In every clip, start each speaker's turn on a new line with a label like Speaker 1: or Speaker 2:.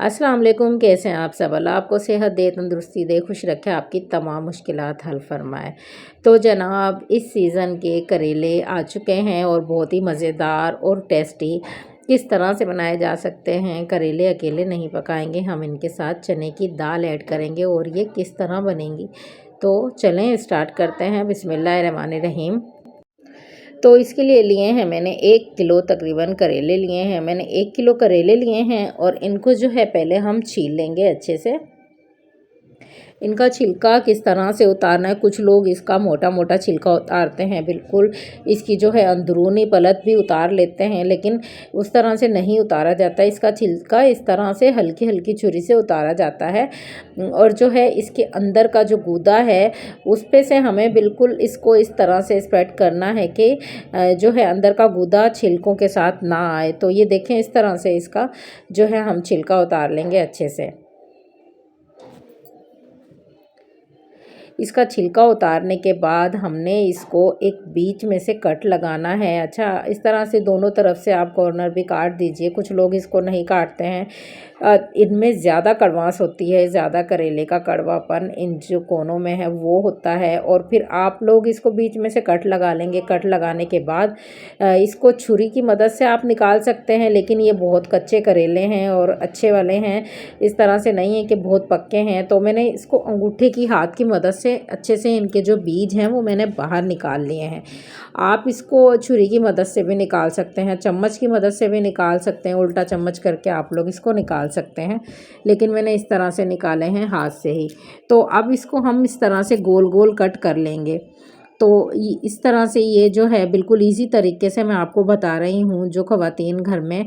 Speaker 1: अस्सलाम वालेकुम। कैसे हैं आप सब? अल्लाह आपको सेहत दे, तंदुरुस्ती दे, खुश रखे, आपकी तमाम मुश्किलात हल फरमाए। तो जनाब, इस सीज़न के करेले आ चुके हैं और बहुत ही मज़ेदार और टेस्टी किस तरह से बनाए जा सकते हैं। करेले अकेले नहीं पकाएंगे, हम इनके साथ चने की दाल ऐड करेंगे और ये किस तरह बनेंगी। तो चलें स्टार्ट करते हैं। बिस्मिल्लाहिर्रहमानिर्रहीम। तो इसके लिए लिए हैं मैंने 1 किलो तकरीबन करेले लिए हैं। मैंने 1 किलो करेले लिए हैं और इनको जो है पहले हम छील लेंगे अच्छे से। इनका छिलका किस तरह से उतारना है, कुछ लोग इसका मोटा मोटा छिलका उतारते हैं, बिल्कुल इसकी जो है अंदरूनी पलट भी उतार लेते हैं, लेकिन उस तरह से नहीं उतारा जाता। इसका छिलका इस तरह से हल्की हल्की छुरी से उतारा जाता है और जो है इसके अंदर का जो गूदा है उस पे से हमें बिल्कुल इसको इस तरह से स्प्रेड करना है कि जो है अंदर का गूदा छिलकों के साथ ना आए। तो ये देखें, इस तरह से इसका जो है हम छिलका उतार लेंगे अच्छे से। इसका छिलका उतारने के बाद हमने इसको एक बीच में से कट लगाना है। अच्छा, इस तरह से दोनों तरफ से आप कॉर्नर भी काट दीजिए। कुछ लोग इसको नहीं काटते हैं, इनमें ज़्यादा कड़वास होती है, ज़्यादा करेले का कड़वापन इन जो कोनों में है वो होता है। और फिर आप लोग इसको बीच में से कट लगा लेंगे। कट लगाने के बाद इसको छुरी की मदद से आप निकाल सकते हैं, लेकिन ये बहुत कच्चे करेले हैं और अच्छे वाले हैं, इस तरह से नहीं है कि बहुत पक्के हैं। तो मैंने इसको अंगूठे की हाथ की मदद से अच्छे से इनके जो बीज हैं वो मैंने बाहर निकाल लिए हैं। आप इसको छुरी की मदद से भी निकाल सकते हैं, चम्मच की मदद से भी निकाल सकते हैं, उल्टा चम्मच करके आप लोग इसको निकाल सकते हैं, लेकिन मैंने इस तरह से निकाले हैं हाथ से ही। तो अब इसको हम इस तरह से गोल गोल कट कर लेंगे। तो इस तरह से ये जो है बिल्कुल इजी तरीके से मैं आपको बता रही हूँ। जो ख़वातीन घर में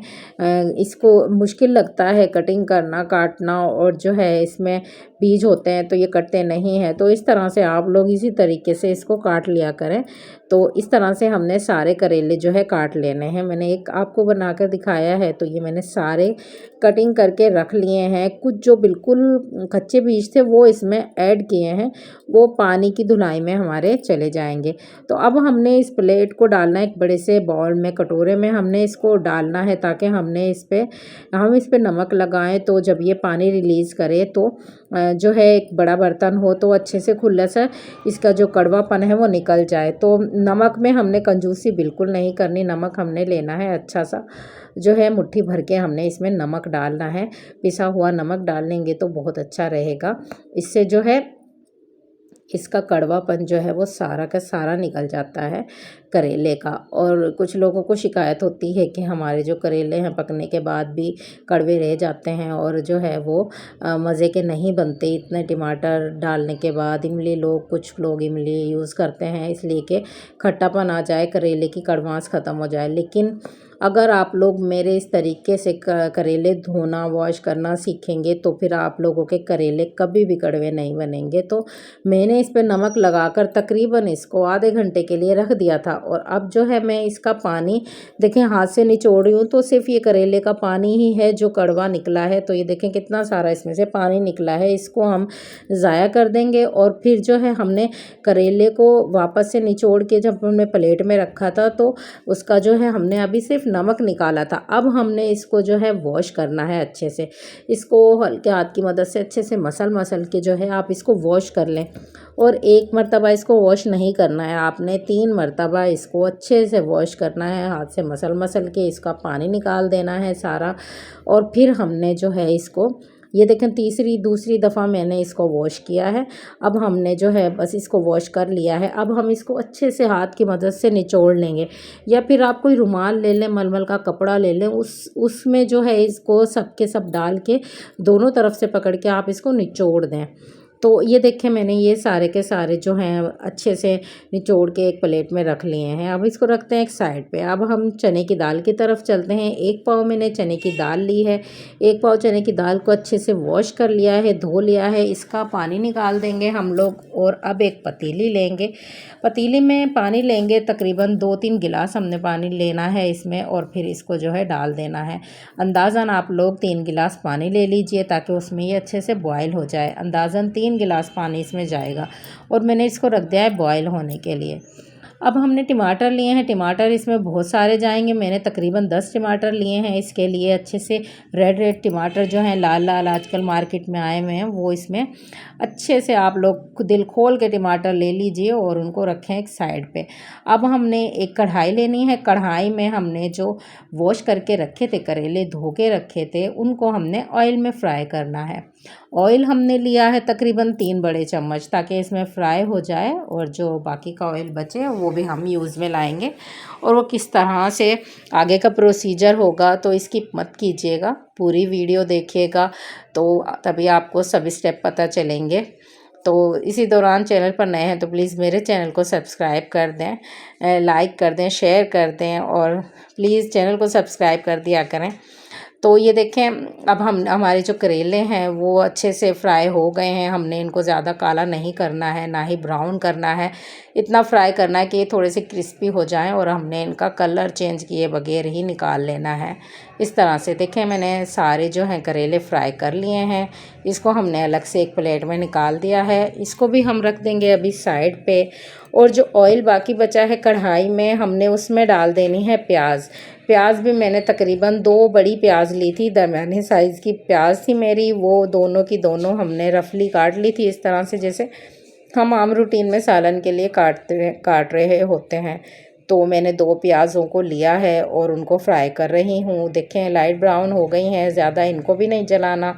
Speaker 1: इसको मुश्किल लगता है कटिंग करना, काटना, और जो है इसमें बीज होते हैं तो ये कटते नहीं हैं, तो इस तरह से आप लोग इसी तरीके से इसको काट लिया करें। तो इस तरह से हमने सारे करेले जो है काट लेने हैं। मैंने एक आपको बनाकर दिखाया है, तो ये मैंने सारे कटिंग करके रख लिए हैं। कुछ जो बिल्कुल कच्चे बीज थे वो इसमें ऐड किए हैं, वो पानी की धुलाई में हमारे चले जाएंगे। तो अब हमने इस प्लेट को डालना है एक बड़े से बाउल में, कटोरे में हमने इसको डालना है, ताकि हम इस पे नमक लगाएं। तो जब ये पानी रिलीज़ करे तो जो है एक बड़ा बर्तन हो तो अच्छे से खुला सा इसका जो कड़वापन है वो निकल जाए। तो नमक में हमने कंजूसी बिल्कुल नहीं करनी, नमक हमने लेना है अच्छा सा, जो है मुट्ठी भर के हमने इसमें नमक डालना है। पिसा हुआ नमक डालेंगे तो बहुत अच्छा रहेगा, इससे जो है इसका कड़वापन जो है वो सारा का सारा निकल जाता है करेले का। और कुछ लोगों को शिकायत होती है कि हमारे जो करेले हैं पकने के बाद भी कड़वे रह जाते हैं और जो है वो मज़े के नहीं बनते इतने टमाटर डालने के बाद। कुछ लोग इमली यूज़ करते हैं इसलिए कि खट्टापन आ जाए, करेले की कड़वास ख़त्म हो जाए। लेकिन अगर आप लोग मेरे इस तरीके से करेले धोना, वॉश करना सीखेंगे तो फिर आप लोगों के करेले कभी भी कड़वे नहीं बनेंगे। तो मैंने इस पे नमक लगाकर तकरीबन इसको आधे घंटे के लिए रख दिया था। और अब जो है मैं इसका पानी देखें हाथ से निचोड़ रही हूँ, तो सिर्फ ये करेले का पानी ही है जो कड़वा निकला है। तो ये देखें कितना सारा इसमें से पानी निकला है, इसको हम ज़ाया कर देंगे। और फिर जो है हमने करेले को वापस से निचोड़ के जब हमने प्लेट में रखा था तो उसका जो है हमने अभी सिर्फ नमक निकाला था। अब हमने इसको जो है वॉश करना है अच्छे से। इसको हल्के हाथ की मदद से अच्छे से मसल के जो है आप इसको वॉश कर लें। और एक मरतबा इसको वॉश नहीं करना है, आपने 3 मरतबा इसको अच्छे से वॉश करना है। हाथ से मसल के इसका पानी निकाल देना है सारा। और फिर हमने जो है इसको, ये देखें दूसरी दफ़ा मैंने इसको वॉश किया है। अब हमने जो है बस इसको वॉश कर लिया है। अब हम इसको अच्छे से हाथ की मदद से निचोड़ लेंगे, या फिर आप कोई रुमाल ले लें, मलमल का कपड़ा ले लें, उसमें जो है इसको सब के सब डाल के दोनों तरफ से पकड़ के आप इसको निचोड़ दें। तो ये देखें मैंने ये सारे के सारे जो हैं अच्छे से निचोड़ के एक प्लेट में रख लिए हैं। अब इसको रखते हैं एक साइड पे। अब हम चने की दाल की तरफ चलते हैं। 1 पाव मैंने चने की दाल ली है। 1 पाव चने की दाल को अच्छे से वॉश कर लिया है, धो लिया है, इसका पानी निकाल देंगे हम लोग। और अब एक पतीली लेंगे, पतीली में पानी लेंगे, तकरीबन 2-3 गिलास हमने पानी लेना है इसमें। और फिर इसको जो है डाल देना है। अंदाज़न आप लोग 3 गिलास पानी ले लीजिए ताकि उसमें ये अच्छे से बॉयल हो जाए। अंदाज़न 3 गिलास पानी इसमें जाएगा और मैंने इसको रख दिया है बॉयल होने के लिए। अब हमने टमाटर लिए हैं, टमाटर इसमें बहुत सारे जाएंगे। मैंने तकरीबन 10 टमाटर लिए हैं इसके लिए। अच्छे से रेड रेड टमाटर जो हैं, लाल लाल आजकल मार्केट में आए हुए हैं, वो इसमें अच्छे से आप लोग दिल खोल के टमाटर ले लीजिए और उनको रखें एक साइड पे। अब हमने एक कढ़ाई लेनी है। कढ़ाई में हमने जो वॉश करके रखे थे करेले, धो के रखे थे, उनको हमने ऑयल में फ्राई करना है। ऑयल हमने लिया है तकरीबन 3 बड़े चम्मच, ताकि इसमें फ्राई हो जाए और जो बाकी का ऑयल बचे वो भी हम यूज़ में लाएंगे। और वो किस तरह से आगे का प्रोसीजर होगा तो स्किप मत कीजिएगा, पूरी वीडियो देखिएगा तो तभी आपको सब स्टेप पता चलेंगे। तो इसी दौरान चैनल पर नए हैं तो प्लीज़ मेरे चैनल को सब्सक्राइब कर दें, लाइक कर दें, शेयर कर दें और प्लीज़ चैनल को सब्सक्राइब कर दिया करें। तो ये देखें, अब हम हमारे जो करेले हैं वो अच्छे से फ्राई हो गए हैं। हमने इनको ज़्यादा काला नहीं करना है, ना ही ब्राउन करना है। इतना फ्राई करना है कि ये थोड़े से क्रिस्पी हो जाएं और हमने इनका कलर चेंज किए बगैर ही निकाल लेना है। इस तरह से देखें, मैंने सारे जो हैं करेले फ्राई कर लिए हैं। इसको हमने अलग से एक प्लेट में निकाल दिया है। इसको भी हम रख देंगे अभी साइड पे। और जो ऑयल बाकी बचा है कढ़ाई में, हमने उसमें डाल देनी है प्याज। प्याज भी मैंने तकरीबन 2 बड़ी प्याज ली थी, दरमियाने साइज़ की प्याज थी मेरी। वो दोनों की दोनों हमने रफली काट ली थी, इस तरह से जैसे हम आम रूटीन में सालन के लिए काट रहे होते हैं। तो मैंने 2 प्याज़ों को लिया है और उनको फ्राई कर रही हूँ। देखें लाइट ब्राउन हो गई हैं, ज़्यादा इनको भी नहीं जलाना।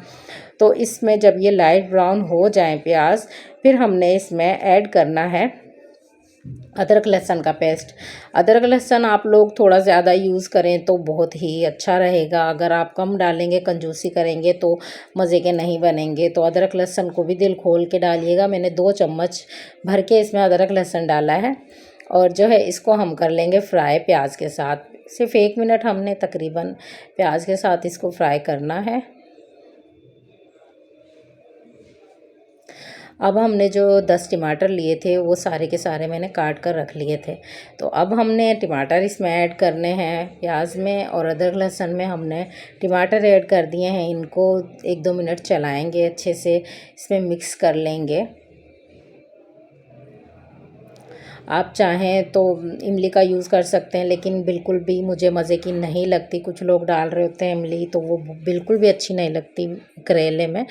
Speaker 1: तो इसमें जब ये लाइट ब्राउन हो जाए प्याज, फिर हमने इसमें ऐड करना है अदरक लहसुन का पेस्ट। अदरक लहसुन आप लोग थोड़ा ज़्यादा यूज़ करें तो बहुत ही अच्छा रहेगा। अगर आप कम डालेंगे, कंजूसी करेंगे तो मज़े के नहीं बनेंगे। तो अदरक लहसुन को भी दिल खोल के डालिएगा। मैंने 2 चम्मच भर के इसमें अदरक लहसुन डाला है और जो है इसको हम कर लेंगे फ्राई प्याज के साथ। सिर्फ 1 मिनट हमने तकरीबन प्याज के साथ इसको फ्राई करना है। अब हमने जो 10 टमाटर लिए थे वो सारे के सारे मैंने काट कर रख लिए थे। तो अब हमने टमाटर इसमें ऐड करने हैं। प्याज में और अदरक लहसुन में हमने टमाटर ऐड कर दिए हैं। इनको 1-2 मिनट चलाएंगे, अच्छे से इसमें मिक्स कर लेंगे। आप चाहें तो इमली का यूज़ कर सकते हैं, लेकिन बिल्कुल भी मुझे मज़े की नहीं लगती। कुछ लोग डाल रहे होते हैं इमली, तो वो बिल्कुल भी अच्छी नहीं लगती करेले में।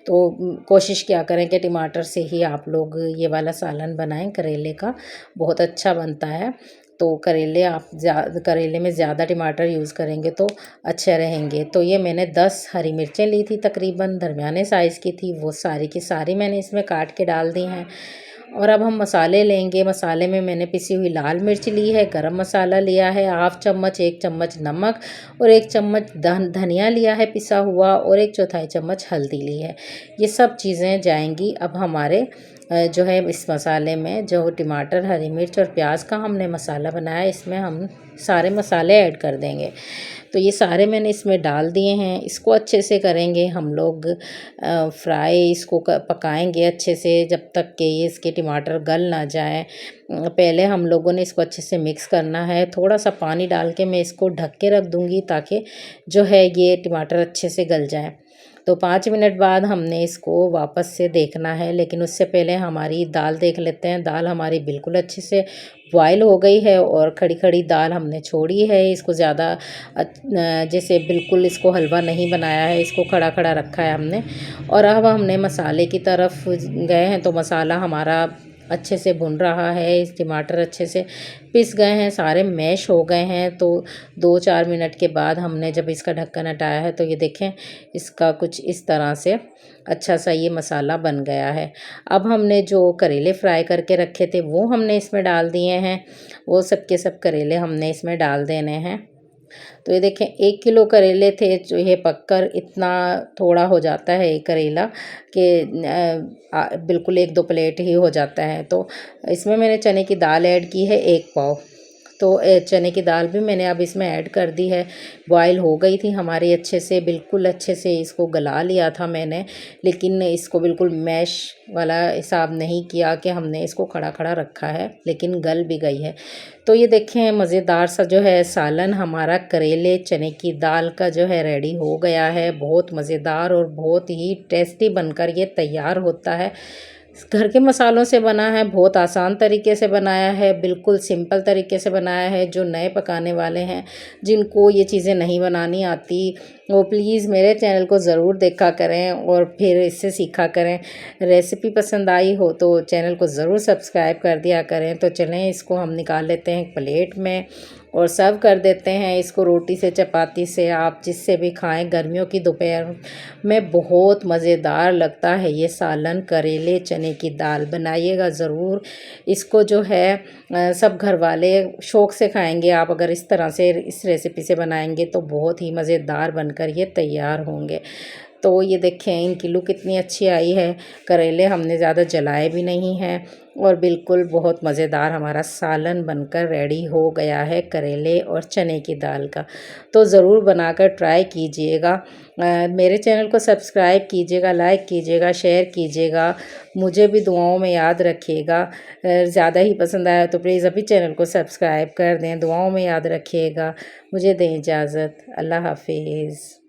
Speaker 1: तो कोशिश क्या करें कि टमाटर से ही आप लोग ये वाला सालन बनाएं। करेले का बहुत अच्छा बनता है। तो करेले में ज़्यादा टमाटर यूज़ करेंगे तो अच्छे रहेंगे। तो ये मैंने 10 हरी मिर्चें ली थी, तकरीबन दरमियाने साइज़ की थी। वो सारी की सारी मैंने इसमें काट के डाल दी हैं। और अब हम मसाले लेंगे। मसाले में मैंने पिसी हुई लाल मिर्च ली है, गरम मसाला लिया है ½ चम्मच, 1 चम्मच नमक और 1 चम्मच धनिया लिया है पिसा हुआ और 1/4 चम्मच हल्दी ली है। ये सब चीज़ें जाएंगी अब हमारे जो है इस मसाले में। जो टमाटर, हरी मिर्च और प्याज का हमने मसाला बनाया, इसमें हम सारे मसाले ऐड कर देंगे। तो ये सारे मैंने इसमें डाल दिए हैं। इसको अच्छे से करेंगे हम लोग फ्राई। इसको पकाएंगे अच्छे से जब तक कि ये इसके टमाटर गल ना जाए। पहले हम लोगों ने इसको अच्छे से मिक्स करना है। थोड़ा सा पानी डाल के मैं इसको ढक के रख दूँगी ताकि जो है ये टमाटर अच्छे से गल जाए। तो 5 मिनट बाद हमने इसको वापस से देखना है, लेकिन उससे पहले हमारी दाल देख लेते हैं। दाल हमारी बिल्कुल अच्छे से बॉयल हो गई है और खड़ी खड़ी दाल हमने छोड़ी है। इसको ज़्यादा जैसे बिल्कुल इसको हलवा नहीं बनाया है, इसको खड़ा खड़ा रखा है हमने। और अब हमने मसाले की तरफ गए हैं। तो मसाला हमारा अच्छे से भुन रहा है। इस टमाटर अच्छे से पिस गए हैं, सारे मैश हो गए हैं। तो 2-4 मिनट के बाद हमने जब इसका ढक्कन हटाया है तो ये देखें इसका कुछ इस तरह से अच्छा सा ये मसाला बन गया है। अब हमने जो करेले फ्राई करके रखे थे वो हमने इसमें डाल दिए हैं। वो सब के सब करेले हमने इसमें डाल देने हैं। तो ये देखें 1 किलो करेले थे, जो ये पककर इतना थोड़ा हो जाता है ये करेला कि बिल्कुल 1-2 प्लेट ही हो जाता है। तो इसमें मैंने चने की दाल ऐड की है 1 पाव। तो चने की दाल भी मैंने अब इसमें ऐड कर दी है। बॉयल हो गई थी हमारी अच्छे से, बिल्कुल अच्छे से इसको गला लिया था मैंने, लेकिन इसको बिल्कुल मैश वाला हिसाब नहीं किया कि हमने इसको खड़ा खड़ा रखा है, लेकिन गल भी गई है। तो ये देखें मज़ेदार सा जो है सालन हमारा करेले चने की दाल का जो है रेडी हो गया है। बहुत मज़ेदार और बहुत ही टेस्टी बनकर ये तैयार होता है। घर के मसालों से बना है, बहुत आसान तरीके से बनाया है, बिल्कुल सिंपल तरीके से बनाया है। जो नए पकाने वाले हैं, जिनको ये चीज़ें नहीं बनानी आती, वो प्लीज़ मेरे चैनल को ज़रूर देखा करें और फिर इससे सीखा करें। रेसिपी पसंद आई हो तो चैनल को ज़रूर सब्सक्राइब कर दिया करें। तो चलें, इसको हम निकाल लेते हैं एक प्लेट में और सर्व कर देते हैं इसको रोटी से, चपाती से, आप जिससे भी खाएं। गर्मियों की दोपहर में बहुत मज़ेदार लगता है ये सालन। करेले चने की दाल बनाइएगा ज़रूर। इसको जो है सब घर वाले शौक़ से खाएंगे। आप अगर इस तरह से इस रेसिपी से बनाएंगे तो बहुत ही मज़ेदार बनकर ये तैयार होंगे। तो ये देखें इनकी लुक कितनी अच्छी आई है। करेले हमने ज़्यादा जलाए भी नहीं हैं और बिल्कुल बहुत मज़ेदार हमारा सालन बनकर रेडी हो गया है करेले और चने की दाल का। तो ज़रूर बनाकर ट्राई कीजिएगा। मेरे चैनल को सब्सक्राइब कीजिएगा, लाइक कीजिएगा, शेयर कीजिएगा। मुझे भी दुआओं में याद रखिएगा। ज़्यादा ही पसंद आया तो प्लीज़ अभी चैनल को सब्सक्राइब कर दें। दुआओं में याद रखिएगा। मुझे दें इजाज़त। अल्लाह हाफिज़।